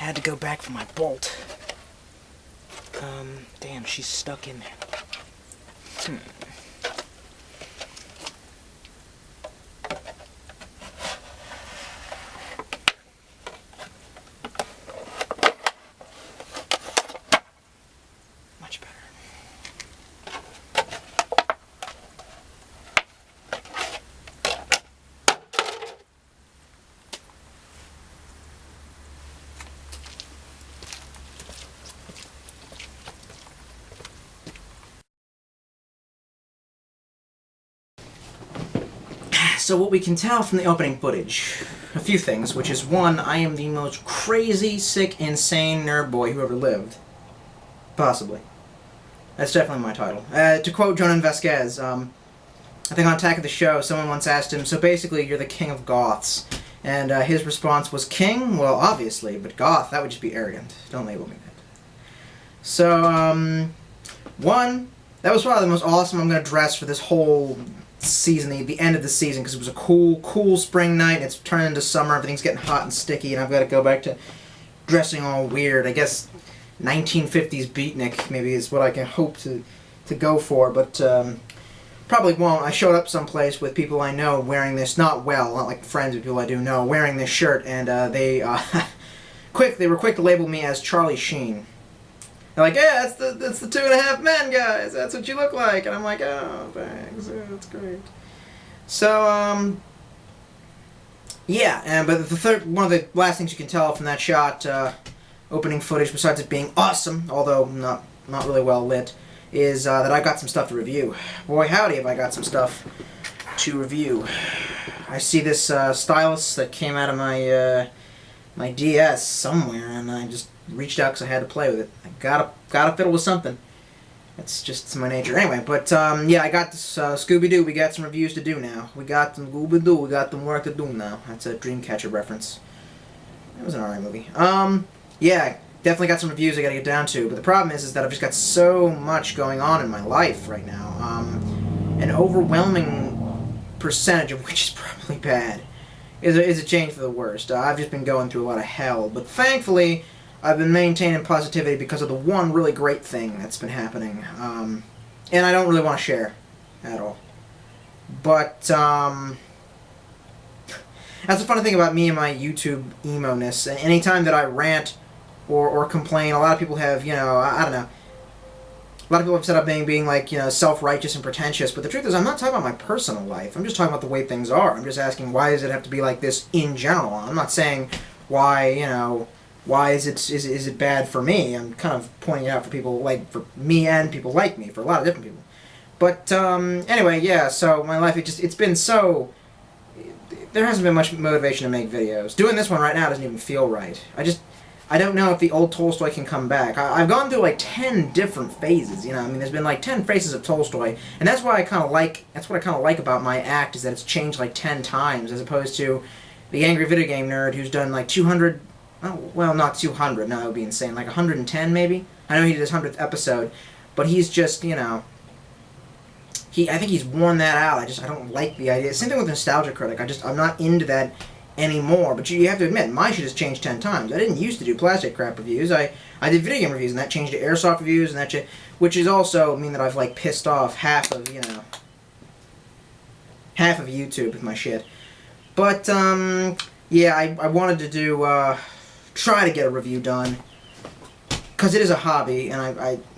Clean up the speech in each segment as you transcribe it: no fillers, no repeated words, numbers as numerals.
had to go back for my bolt. Damn, she's stuck in there. Much better. So what we can tell from the opening footage, a few things, which is one, I am the most crazy, sick, insane nerd boy who ever lived. Possibly. That's definitely my title. To quote Jonan Vasquez, I think on Attack of the Show, someone once asked him, so basically you're the king of goths. And his response was, king? Well, obviously, but goth, that would just be arrogant. Don't label me that. So, one, that was probably the most awesome I'm going to dress for this whole season, the end of the season, because it was a cool spring night, and it's turning into summer, everything's getting hot and sticky, and I've got to go back to dressing all weird. I guess 1950s beatnik maybe is what I can hope to go for, but probably won't. I showed up someplace with people I know wearing this, not like friends of people I do know, wearing this shirt, and they were quick to label me as Charlie Sheen. They're like, yeah, that's the 2.5 Men, guys. That's what you look like. And I'm like, oh, thanks. Yeah, that's great. So, yeah. But one of the last things you can tell from that shot, opening footage, besides it being awesome, although not really well lit, is that I got some stuff to review. Boy, howdy, have I got some stuff to review. I see this stylus that came out of my my DS somewhere, and I just reached out because I had to play with it. I gotta fiddle with something. It's my nature. Anyway, but yeah, I got this Scooby-Doo. We got some reviews to do now. We got some Scooby-Doo. We got some work to do now. That's a Dreamcatcher reference. It was an alright movie. Yeah, definitely got some reviews I gotta get down to. But the problem is that I've just got so much going on in my life right now. An overwhelming percentage of which is probably bad. Is a change for the worst. I've just been going through a lot of hell. But thankfully, I've been maintaining positivity because of the one really great thing that's been happening. And I don't really want to share at all. But, that's the funny thing about me and my YouTube emo-ness. Anytime that I rant or complain, a lot of people have, you know, I don't know. A lot of people have set up being like, you know, self-righteous and pretentious, but the truth is I'm not talking about my personal life. I'm just talking about the way things are. I'm just asking, why does it have to be like this in general? I'm not saying why, you know, why is it bad for me? I'm kind of pointing it out for people like, for me and people like me, for a lot of different people. But, anyway, yeah, so my life, it's been so, there hasn't been much motivation to make videos. Doing this one right now doesn't even feel right. I don't know if the old Tolstoy can come back. I've gone through like 10 different phases, you know. I mean, there's been like 10 phases of Tolstoy, and that's why that's what I kind of like about my act, is that it's changed like 10 times, as opposed to the angry video game nerd who's done like 200, oh, well, not 200, no, that would be insane, like 110 maybe? I know he did his 100th episode, but he's just, you know, I think he's worn that out. I don't like the idea. Same thing with Nostalgia Critic. I'm not into that anymore, but you have to admit, my shit has changed 10 times. I didn't used to do plastic crap reviews. I did video game reviews, and that changed to airsoft reviews, and that shit, which is also mean that I've like pissed off half of, you know, half of YouTube with my shit. But yeah, I wanted to do try to get a review done, because it is a hobby, and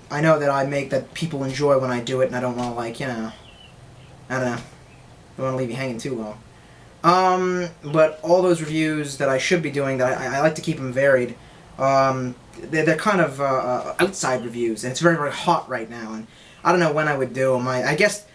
I know that that people enjoy when I do it, and I don't want to, like, you know, I don't know, I don't want to leave you hanging too long. But all those reviews that I should be doing, that I like to keep them varied, they're kind of outside reviews, and it's very, very hot right now, and I don't know when I would do them. I guess,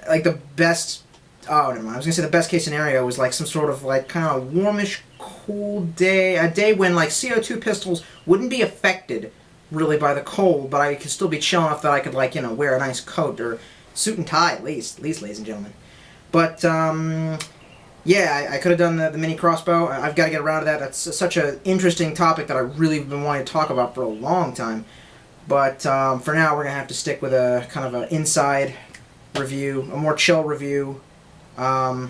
like, the best, oh, never mind, I was going to say the best case scenario was, like, some sort of, like, kind of warmish, cool day, a day when, like, CO2 pistols wouldn't be affected, really, by the cold, but I could still be chill enough that I could, like, you know, wear a nice coat, or suit and tie, at least, ladies and gentlemen. But, yeah, I could have done the mini crossbow. I've got to get around to that. That's such an interesting topic that I really have been wanting to talk about for a long time. But for now, we're going to have to stick with a kind of an inside review, a more chill review. I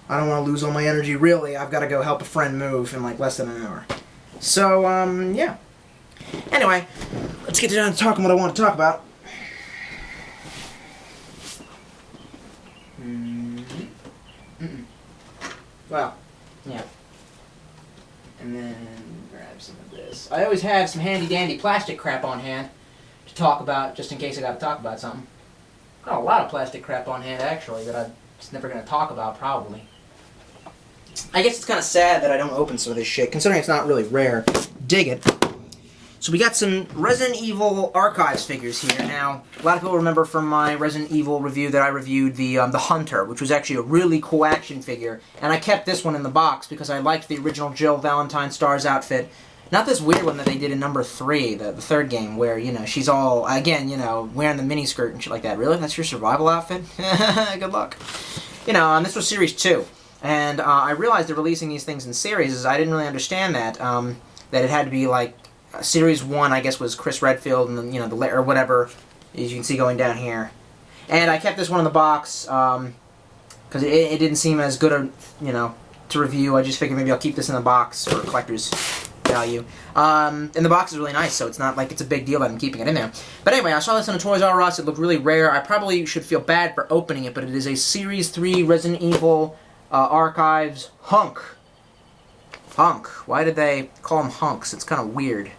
don't want to lose all my energy, really. I've got to go help a friend move in like less than an hour. So, yeah. Anyway, let's get down to talking what I want to talk about. Well, yeah. And then grab some of this. I always have some handy-dandy plastic crap on hand to talk about, just in case I got to talk about something. Got a lot of plastic crap on hand, actually, that I'm just never going to talk about, probably. I guess it's kind of sad that I don't open some of this shit, considering it's not really rare. Dig it. So we got some Resident Evil Archives figures here. Now, a lot of people remember from my Resident Evil review that I reviewed the Hunter, which was actually a really cool action figure. And I kept this one in the box because I liked the original Jill Valentine Stars outfit. Not this weird one that they did in number 3, the third game, where, you know, she's all, again, you know, wearing the miniskirt and shit like that. Really? That's your survival outfit? Good luck. You know, and this was Series 2. And I realized they're releasing these things in series. I didn't really understand that, that it had to be, like, Series 1, I guess, was Chris Redfield and, then, you know, the or whatever, as you can see going down here. And I kept this one in the box, because it didn't seem as good, you know, to review. I just figured maybe I'll keep this in the box for collector's value. And the box is really nice, so it's not like it's a big deal that I'm keeping it in there. But anyway, I saw this on a Toys R Us. It looked really rare. I probably should feel bad for opening it, but it is a Series 3 Resident Evil Archives HUNK. HUNK. Why did they call them hunks? It's kind of weird.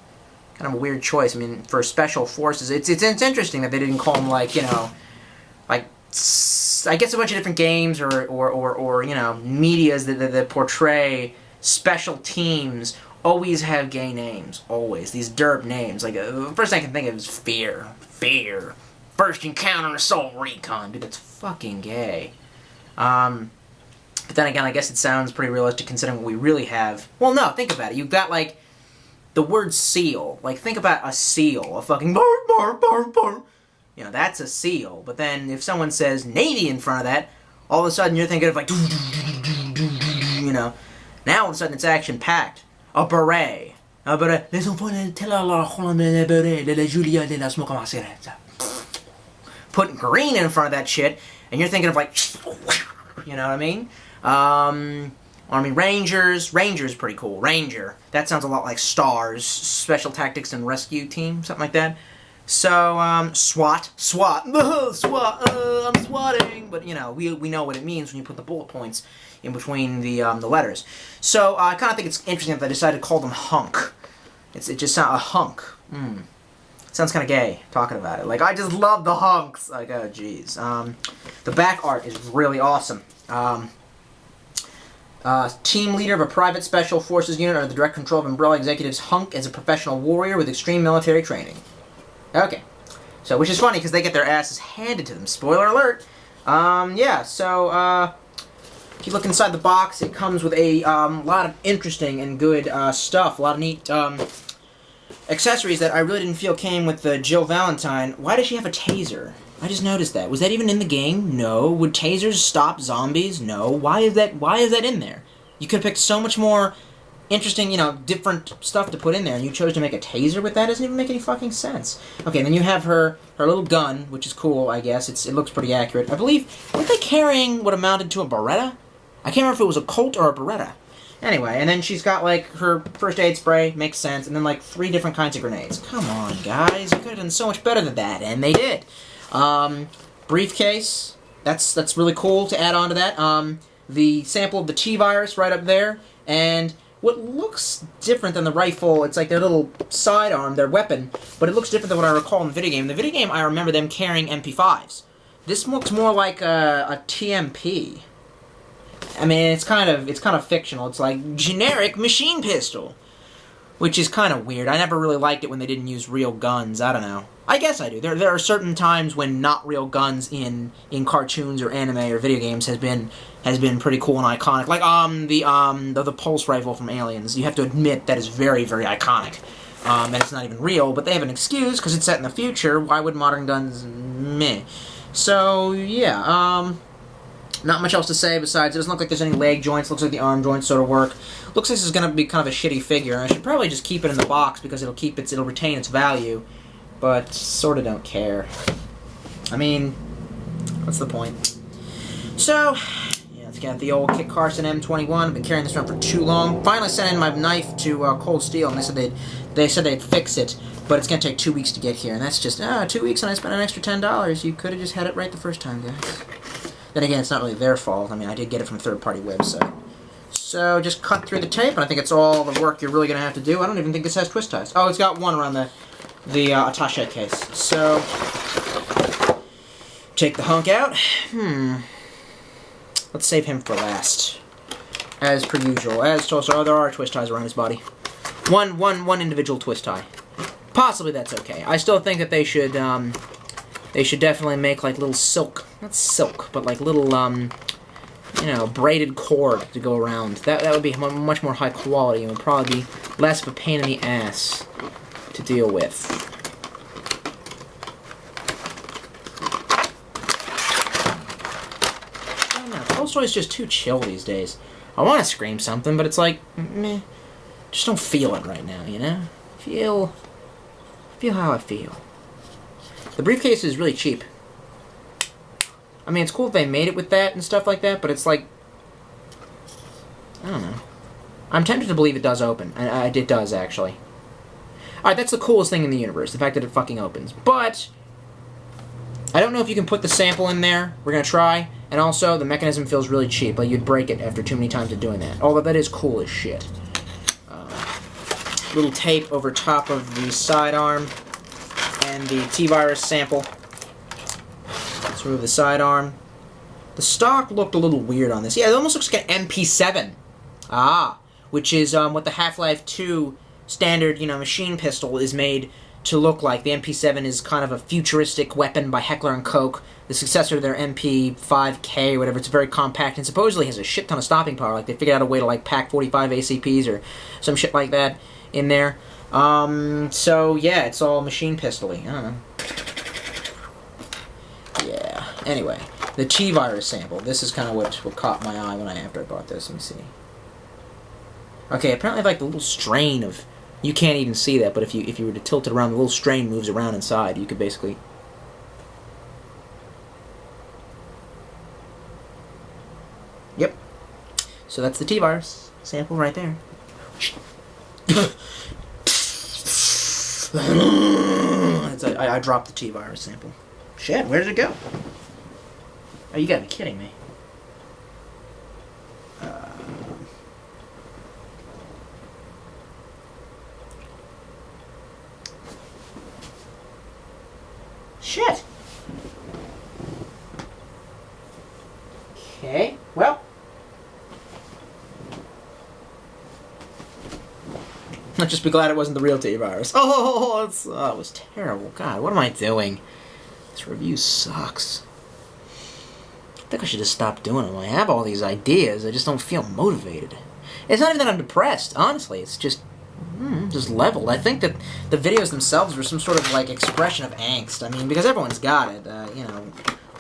Kind of a weird choice. I mean, for special forces, it's interesting that they didn't call them, like, you know, like, I guess a bunch of different games or you know, medias that portray special teams always have gay names. Always. These derp names. Like, the first thing I can think of is Fear. Fear. First Encounter Assault Recon. Dude, that's fucking gay. But then again, I guess it sounds pretty realistic considering what we really have. Well, no, think about it. You've got, like, the word seal. Like, think about a seal. A fucking bar, bar, bar, bar. You know, that's a seal. But then if someone says Navy in front of that, all of a sudden you're thinking of, like, you know. Now all of a sudden it's action-packed. A beret. A beret. Les enfants ne tell la beret de la Julia de la smoke ma cigarette. Putting green in front of that shit, and you're thinking of, like, you know what I mean? Army Rangers. Ranger's pretty cool. Ranger. That sounds a lot like STARS. Special Tactics and Rescue Team. Something like that. So, SWAT. SWAT. SWAT. I'm swatting. But, you know, we know what it means when you put the bullet points in between the letters. So, I kind of think it's interesting that they decided to call them HUNK. It just sounds a hunk. Sounds kind of gay, talking about it. Like, I just love the hunks. Like, oh, jeez. The back art is really awesome. Team leader of a private special forces unit under the direct control of Umbrella Executives, HUNK is a professional warrior with extreme military training. Okay. So, which is funny, because they get their asses handed to them. Spoiler alert. Yeah, so, if you look inside the box, it comes with a lot of interesting and good stuff. A lot of neat accessories that I really didn't feel came with the Jill Valentine. Why does she have a taser? I just noticed that. Was that even in the game? No. Would tasers stop zombies? No. Why is that in there? You could have picked so much more interesting, you know, different stuff to put in there, and you chose to make a taser with that? It doesn't even make any fucking sense. Okay, and then you have her little gun, which is cool, I guess. It looks pretty accurate. I believe, weren't they carrying what amounted to a Beretta? I can't remember if it was a Colt or a Beretta. Anyway, and then she's got, like, her first aid spray, makes sense, and then, like, 3 different kinds of grenades. Come on, guys. You could have done so much better than that, and they did. Briefcase. That's really cool to add on to that. The sample of the T-virus right up there, and what looks different than the rifle, it's like their little sidearm, their weapon, but it looks different than what I recall in the video game. In the video game, I remember them carrying MP5s. This looks more like a TMP. I mean, it's kind of fictional. It's like generic machine pistol, which is kind of weird. I never really liked it when they didn't use real guns. I don't know. I guess I do. There are certain times when not real guns in cartoons or anime or video games has been pretty cool and iconic. Like the pulse rifle from Aliens. You have to admit that is very, very iconic. And it's not even real, but they have an excuse because it's set in the future. Why would modern guns meh? So yeah. Not much else to say besides it doesn't look like there's any leg joints. Looks like the arm joints sort of work. Looks like this is going to be kind of a shitty figure. I should probably just keep it in the box because it'll retain its value. But sort of don't care. I mean, what's the point? So, yeah, let's Got the old Kit Carson M21. I've been carrying this around for too long. Finally sent in my knife to Cold Steel, and they said they'd fix it, but it's gonna take 2 weeks to get here, and that's just 2 weeks, and I spent an extra $10. You could have just had it right the first time, guys. Then again, it's not really their fault. I mean, I did get it from a third-party website. So just cut through the tape, and I think it's all the work you're really gonna have to do. I don't even think this has twist ties. Oh, it's got one around the attaché case. So take the hunk out. Let's save him for last. As per usual. So there are twist ties around his body. One individual twist tie. Possibly that's okay. I still think that they should definitely make like little silk, not silk, but like little you know, braided cord to go around. That would be much more high quality and would probably be less of a pain in the ass to deal with. Tolstoy is just too chill these days. I want to scream something, but it's like, meh. Just don't feel it right now, you know? Feel how I feel. The briefcase is really cheap. I mean, it's cool if they made it with that and stuff like that, but it's like, I don't know. I'm tempted to believe it does open. And it does, actually. Alright, that's the coolest thing in the universe, the fact that it fucking opens. But I don't know if you can put the sample in there. We're going to try. And also, the mechanism feels really cheap. Like, you'd break it after too many times of doing that. Although, that is cool as shit. Little tape over top of the sidearm. And the T-Virus sample. Let's remove the sidearm. The stock looked a little weird on this. Yeah, it almost looks like an MP7. Which is what the Half-Life 2 standard, you know, machine pistol is made to look like. The MP7 is kind of a futuristic weapon by Heckler & Koch, the successor to their MP5K or whatever. It's very compact and supposedly has a shit ton of stopping power. Like, they figured out a way to, like, pack 45 ACPs or some shit like that in there. So, yeah, it's all machine pistol-y. I don't know. Yeah. Anyway, the T-Virus sample. This is kind of what caught my eye after I bought this. Let me see. Okay, apparently, like, the little strain of... You can't even see that, but if you were to tilt it around, the little strain moves around inside. You could basically... Yep. So that's the T-Virus sample right there. I dropped the T-Virus sample. Shit, where did it go? Oh, you gotta be kidding me. Shit. Okay, well. Let's just be glad it wasn't the real T-Virus. Oh, that was terrible. God, what am I doing? This review sucks. I think I should just stop doing them. I have all these ideas, I just don't feel motivated. It's not even that I'm depressed, honestly. It's just leveled. I think that the videos themselves were some sort of, like, expression of angst. I mean, because everyone's got it, you know.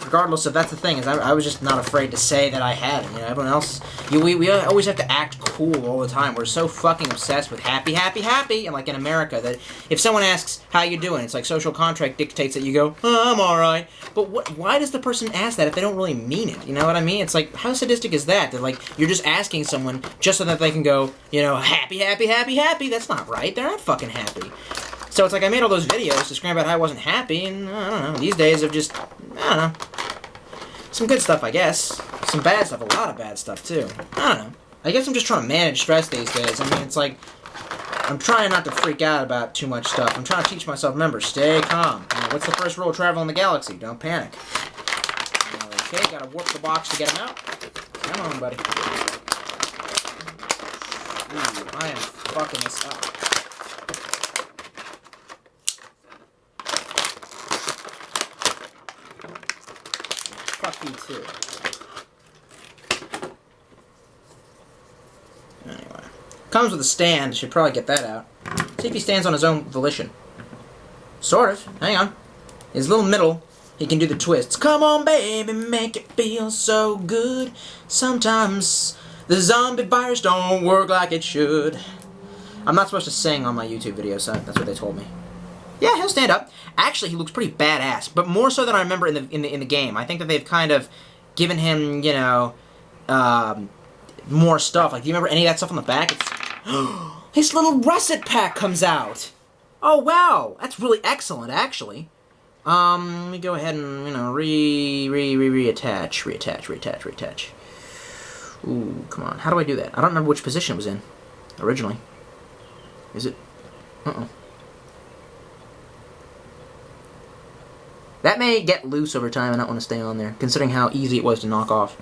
Regardless of, that's the thing, is I was just not afraid to say that I had it, you know. Everyone else, we always have to act cool all the time. We're so fucking obsessed with happy, happy, happy, and like in America, that if someone asks, how you doing, it's like social contract dictates that you go, oh, I'm alright. But why does the person ask that if they don't really mean it, you know what I mean? It's like, how sadistic is that? That, like, you're just asking someone just so that they can go, you know, happy, happy, happy, happy. That's not right. They're not fucking happy. So it's like I made all those videos to scream about how I wasn't happy, and I don't know, these days of just, I don't know. Some good stuff, I guess. Some bad stuff, a lot of bad stuff, too. I don't know. I guess I'm just trying to manage stress these days. I mean, it's like, I'm trying not to freak out about too much stuff. I'm trying to teach myself, remember, stay calm. You know, what's the first rule of travel in the galaxy? Don't panic. Okay, gotta warp the box to get him out. Come on, buddy. Ooh, I am fucking this up. Fuck you too. Anyway. Comes with a stand. Should probably get that out. See if he stands on his own volition. Sort of. Hang on. His little middle, he can do the twists. Come on, baby, make it feel so good. Sometimes the zombie virus don't work like it should. I'm not supposed to sing on my YouTube video, so that's what they told me. Yeah, he'll stand up. Actually, he looks pretty badass, but more so than I remember in the game. I think that they've kind of given him, you know, more stuff. Like, do you remember any of that stuff on the back? It's his little russet pack comes out. Oh, wow. That's really excellent, actually. Let me go ahead and, you know, reattach. Ooh, come on. How do I do that? I don't remember which position it was in originally. Is it? Uh-oh. That may get loose over time and not want to stay on there, considering how easy it was to knock off.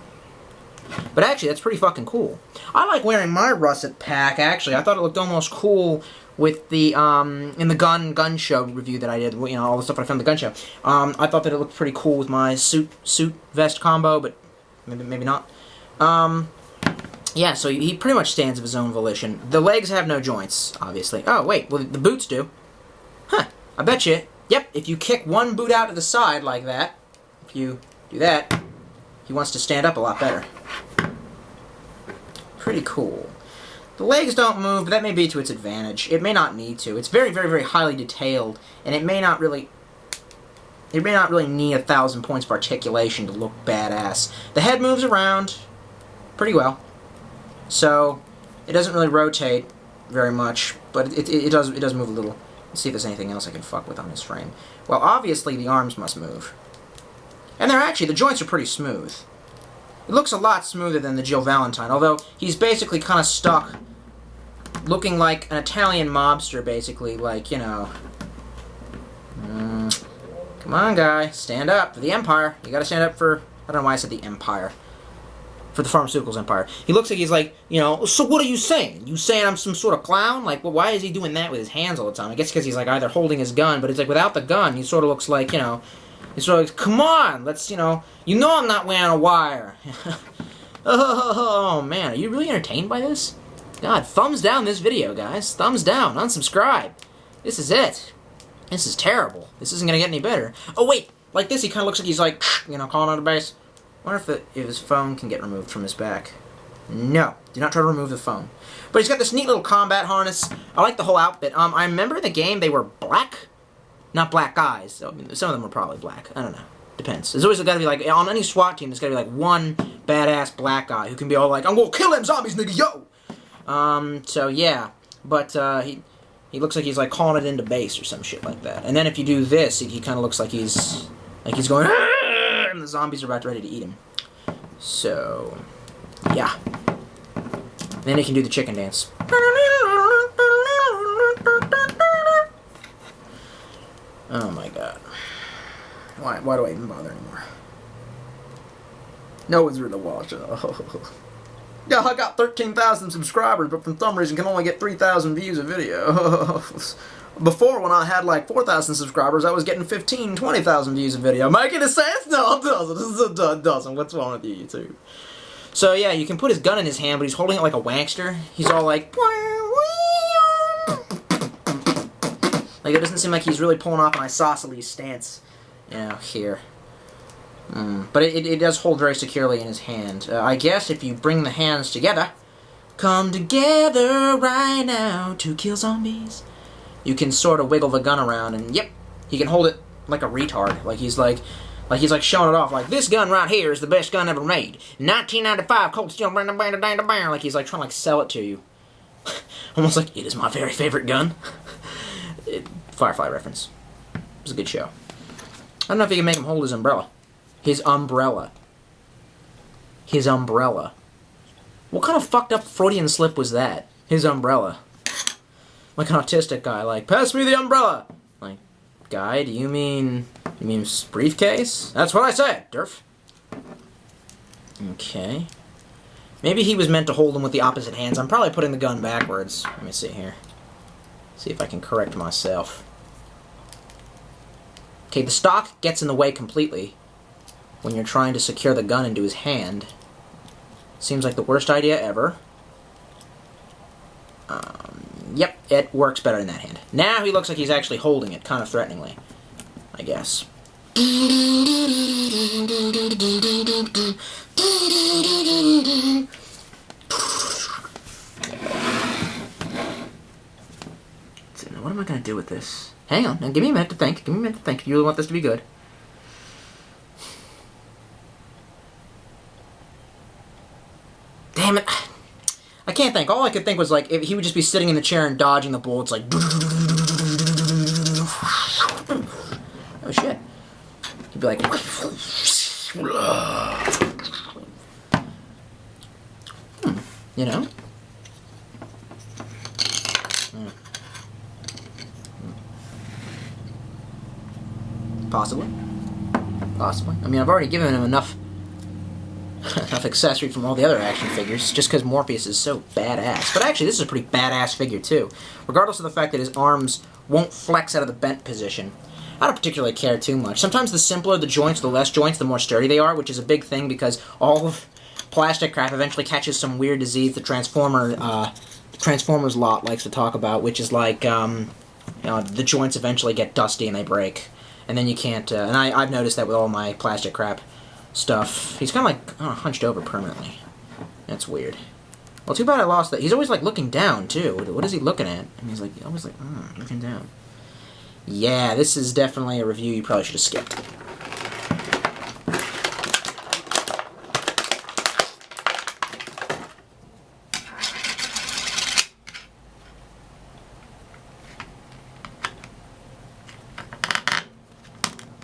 But actually, that's pretty fucking cool. I like wearing my russet pack, actually. I thought it looked almost cool with the, in the gun show review that I did, you know, all the stuff I found in the gun show. I thought that it looked pretty cool with my suit vest combo, but maybe not. Yeah, so he pretty much stands of his own volition. The legs have no joints, obviously. Oh, wait, well, the boots do. Huh, I bet you. Yep, if you kick one boot out to the side like that, if you do that, he wants to stand up a lot better. Pretty cool. The legs don't move, but that may be to its advantage. It may not need to. It's very, very, very highly detailed, and it may not really need 1,000 points of articulation to look badass. The head moves around pretty well, so it doesn't really rotate very much, but it does move a little. Let's see if there's anything else I can fuck with on his frame. Well, obviously the arms must move. And the joints are pretty smooth. It looks a lot smoother than the Jill Valentine, although he's basically kind of stuck looking like an Italian mobster, basically, like, you know. Come on, guy, stand up for the Empire. You gotta stand up for, I don't know why I said the Empire. For the pharmaceuticals empire. He looks like he's like, you know, so what are you saying? You saying I'm some sort of clown? Like, well, why is he doing that with his hands all the time? I guess because he's like either holding his gun, but it's like without the gun, he sort of looks like, you know, he's sort of like, come on, let's, you know I'm not wearing a wire. Oh, man, are you really entertained by this? God, thumbs down this video, guys. Thumbs down, unsubscribe. This is it. This is terrible. This isn't going to get any better. Oh, wait, like this, he kind of looks like he's like, you know, calling out a base. I wonder if his phone can get removed from his back. No, do not try to remove the phone. But he's got this neat little combat harness. I like the whole outfit. I remember in the game they were black, not black guys. So, I mean, some of them were probably black. I don't know. Depends. There's always got to be like, on any SWAT team, there's got to be like one badass black guy who can be all like, I'm gonna kill them zombies, nigga, yo! So yeah, but he looks like he's like calling it into base or some shit like that. And then if you do this, he kind of looks like he's going, and the zombies are ready to eat him. So, yeah. Then he can do the chicken dance. Oh my god. Why do I even bother anymore? No one's really watching. Oh. Yeah, I got 13,000 subscribers, but for some reason can only get 3,000 views a video. Before, when I had like 4,000 subscribers, I was getting 15, 20,000 views a video. Making a sense? No, it doesn't. It doesn't. What's wrong with you, YouTube? So yeah, you can put his gun in his hand, but he's holding it like a wankster. He's all like... Like, it doesn't seem like he's really pulling off an isosceles stance, you know, here. But it does hold very securely in his hand. I guess if you bring the hands together, come together right now to kill zombies, you can sort of wiggle the gun around, and yep, he can hold it like a retard. Like he's showing it off. Like, this gun right here is the best gun ever made. 1995 Colt Steel, like he's like trying to like sell it to you. Almost like, it is my very favorite gun. Firefly reference. It was a good show. I don't know if you can make him hold his umbrella. His umbrella. His umbrella. What kind of fucked up Freudian slip was that? His umbrella. Like an autistic guy, like, pass me the umbrella! Like, guy, do you mean briefcase? That's what I said, Durf. Okay. Maybe he was meant to hold him with the opposite hands. I'm probably putting the gun backwards. Let me see here. See if I can correct myself. Okay, the stock gets in the way completely when you're trying to secure the gun into his hand. Seems like the worst idea ever. Yep, it works better in that hand. Now he looks like he's actually holding it, kind of threateningly, I guess. So now what am I going to do with this? Hang on, now give me a minute to think. Give me a minute to think. You really want this to be good. damn it. I can't think. All I could think was, like, if he would just be sitting in the chair and dodging the bullets, like... Oh, shit. He'd be like... You know? Possibly. Possibly. I mean, I've already given him enough accessory from all the other action figures, just because Morpheus is so badass. But actually, this is a pretty badass figure, too. Regardless of the fact that his arms won't flex out of the bent position. I don't particularly care too much. Sometimes the simpler the joints, the less joints, the more sturdy they are, which is a big thing because all of plastic crap eventually catches some weird disease the Transformers lot likes to talk about, which is like, you know, the joints eventually get dusty and they break. And then you can't, and I've noticed that with all my plastic crap stuff. He's kind of like, hunched over permanently. That's weird. Well, too bad I lost that. He's always, like, looking down, too. What is he looking at? And he's, like, always, like, looking down. Yeah, this is definitely a review you probably should have skipped.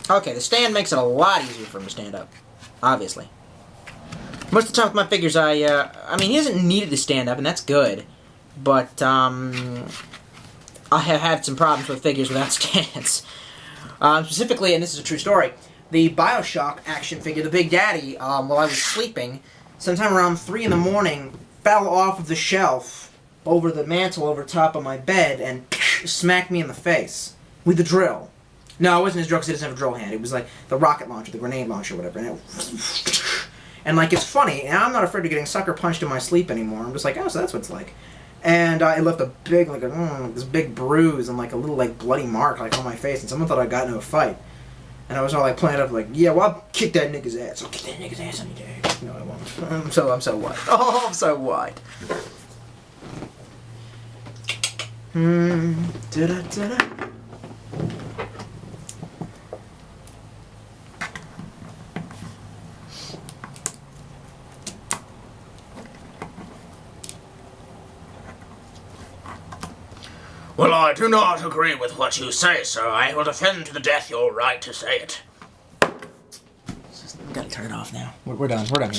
Okay, the stand makes it a lot easier for him to stand up. Obviously. Most of the time with my figures, I mean, he doesn't need it to stand up, and that's good. But, I have had some problems with figures without stands. Specifically, and this is a true story, the Bioshock action figure, the Big Daddy, while I was sleeping, sometime around 3 in the morning, fell off of the shelf over the mantle over top of my bed and smacked me in the face with the drill. No, it wasn't his drill because he doesn't have a drill hand. It was like the rocket launcher, the grenade launcher, whatever. And like, it's funny, and I'm not afraid of getting sucker punched in my sleep anymore. I'm just like, oh, so that's what it's like. And it left a big, like, this big bruise and like a little, like, bloody mark, like, on my face. And someone thought I got into a fight. And I was all, like, playing up, like, yeah, well, I'll kick that nigga's ass. I'll kick that nigga's ass any day. No, I won't. I'm so what? Oh, I'm so what? Da-da-da-da. Well, I do not agree with what you say, sir. I will defend to the death your right to say it. Gotta turn it off now. We're done. We're done.